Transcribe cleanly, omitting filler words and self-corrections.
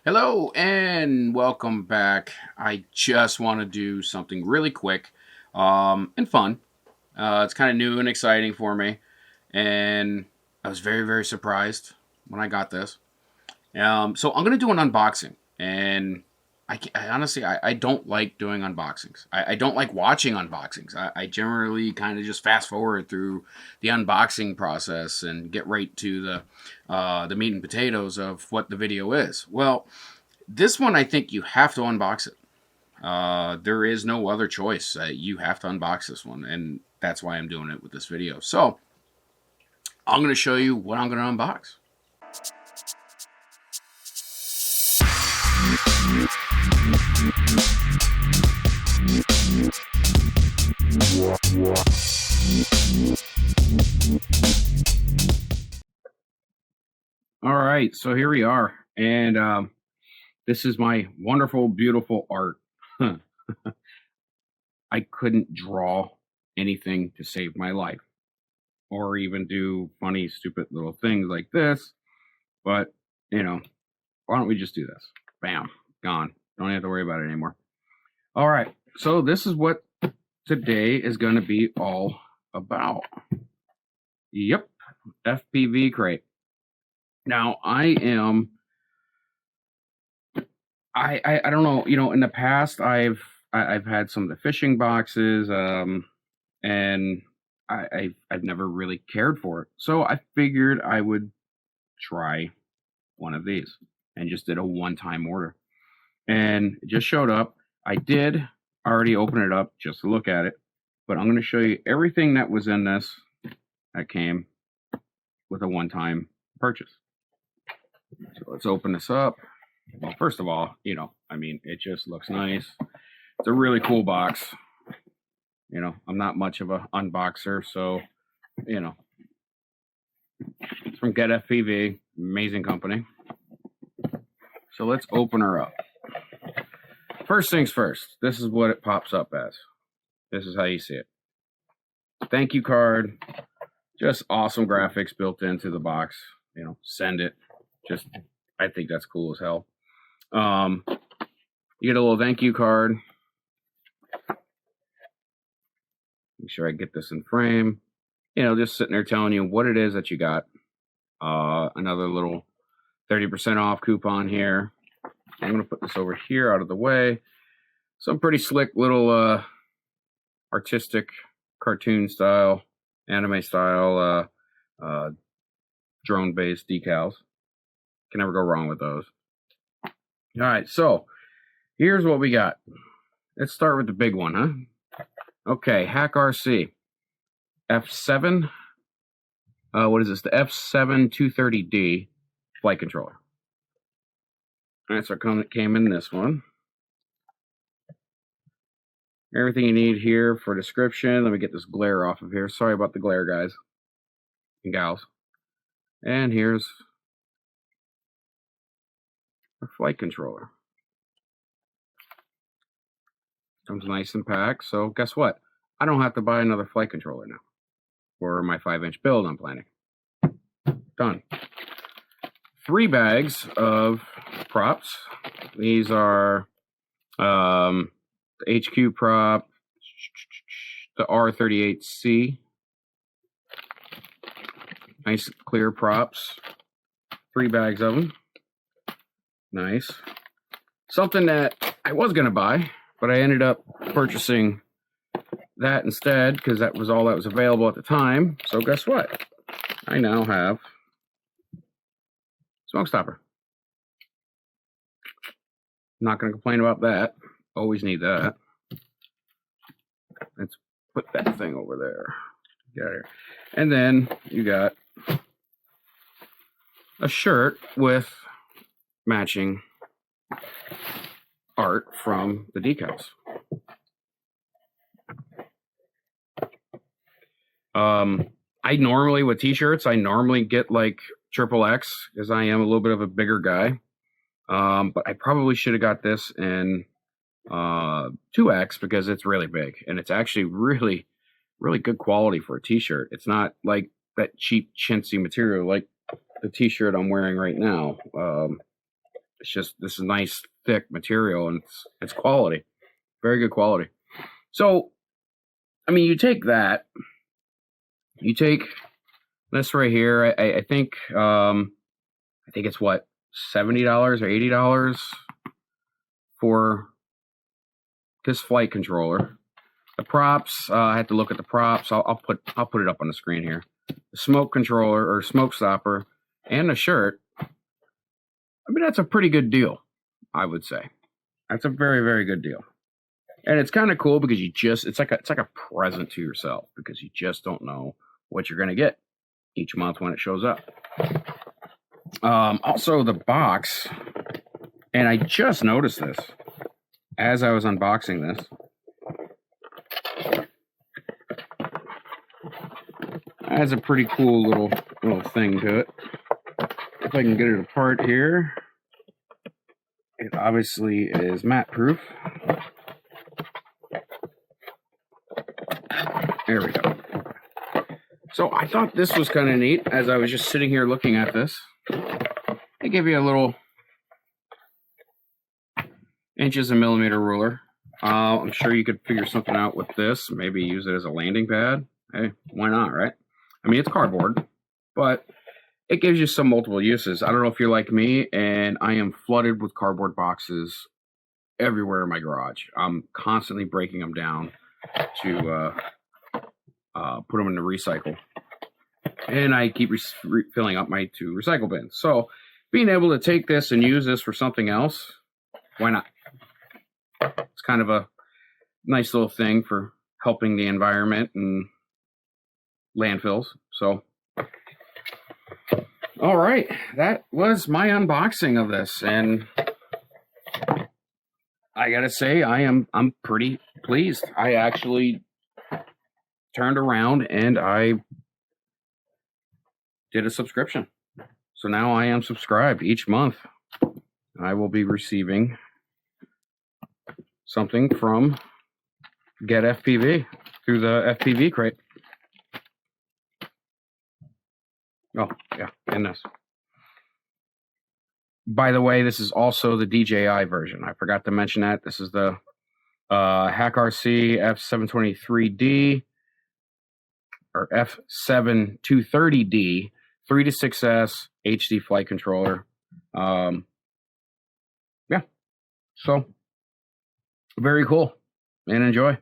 Hello and welcome back. I just want to do something really quick and fun. It's kind of new and exciting for me, and I was very, very surprised when I got this. So I'm going to do an unboxing, and I honestly I don't like doing unboxings. I don't like watching unboxings. I generally kind of just fast forward through the unboxing process and get right to the meat and potatoes of what the video is. Well, this one, I think you have to unbox it. There is no other choice. You have to unbox this one, and that's why I'm doing it with this video. So I'm going to show you what I'm going to unbox. All right, so here we are, and this is my wonderful, beautiful art. I couldn't draw anything to save my life, or even do funny, stupid little things like this. But why don't we just do this? Bam, gone. Don't have to worry about it anymore. All right, so this is what today is going to be all about. Yep, FPV Crate. Now I don't know. In the past I've had some of the fishing boxes, and I've never really cared for it. So I figured I would try one of these and just did a one-time order, and it just showed up. I did already open it up just to look at it, but I'm going to show you everything that was in this that came with a one-time purchase. So let's open this up. Well, first of all, it just looks nice. It's a really cool box. I'm not much of a unboxer, so it's from GetFPV, amazing company. So let's open her up. First things first, this is what it pops up as. This is how you see it. Thank you card, just awesome graphics built into the box. Send it. I think that's cool as hell. You get a little thank you card. Make sure I get this in frame. Just sitting there telling you what it is that you got. Another little 30% off coupon here. I'm going to put this over here out of the way. Some pretty slick little artistic cartoon style, anime style, drone-based decals. Can never go wrong with those. All right, so here's what we got. Let's start with the big one, huh? Okay, Hack RC F7. What is this? The F7 230D flight controller. All right, so it came in this one. Everything you need here for description. Let me get this glare off of here. Sorry about the glare, guys and gals. And here's a flight controller. Comes nice and packed. So guess what? I don't have to buy another flight controller now for my 5-inch build I'm planning. Done. 3 bags of props. These are the HQ prop, the R38C. Nice clear props. 3 bags of them. Nice. Something that I was going to buy, but I ended up purchasing that instead because that was all that was available at the time. So guess what? I now have smoke stopper. Not going to complain about that. Always need that. Let's put that thing over there. Get out of here. And then you got a shirt with matching art from the decals. I normally, with t-shirts, I normally get like XXX because I am a little bit of a bigger guy. But I probably should have got this in 2X because it's really big and it's actually really, really good quality for a t-shirt. It's not like that cheap chintzy material like the t-shirt I'm wearing right now. It's just this is nice thick material, and it's quality, very good quality. So, I mean, you take this right here. I think it's what, $70 or $80 for this flight controller. The props, I had to look at the props. I'll put it up on the screen here. The smoke controller or smoke stopper and the shirt. I mean, that's a pretty good deal, I would say. That's a very, very good deal. And it's kind of cool because it's like a present to yourself, because you just don't know what you're going to get each month when it shows up. Also, the box, and I just noticed this as I was unboxing this. It has a pretty cool little thing to it. If I can get it apart here, it obviously is matte proof. There we go. So I thought this was kind of neat as I was just sitting here looking at this. They give you a little inches and millimeter ruler. I'm sure you could figure something out with this. Maybe use it as a landing pad. Hey, why not, right? I mean, it's cardboard, but it gives you some multiple uses. I don't know if you're like me, and I am flooded with cardboard boxes everywhere in my garage. I'm constantly breaking them down to put them in the recycle. And I keep filling up my 2 recycle bins. So being able to take this and use this for something else, why not? It's kind of a nice little thing for helping the environment and landfills. So, all right, that was my unboxing of this, and I gotta say I'm pretty pleased. I actually turned around and I did a subscription. So now I am subscribed each month. I will be receiving something from GetFPV through the FPV Crate. Oh, yeah, and this. By the way, this is also the DJI version. I forgot to mention that. This is the HackRC F723D or F7230D 3 to 6S HD flight controller. Yeah, so very cool, and enjoy.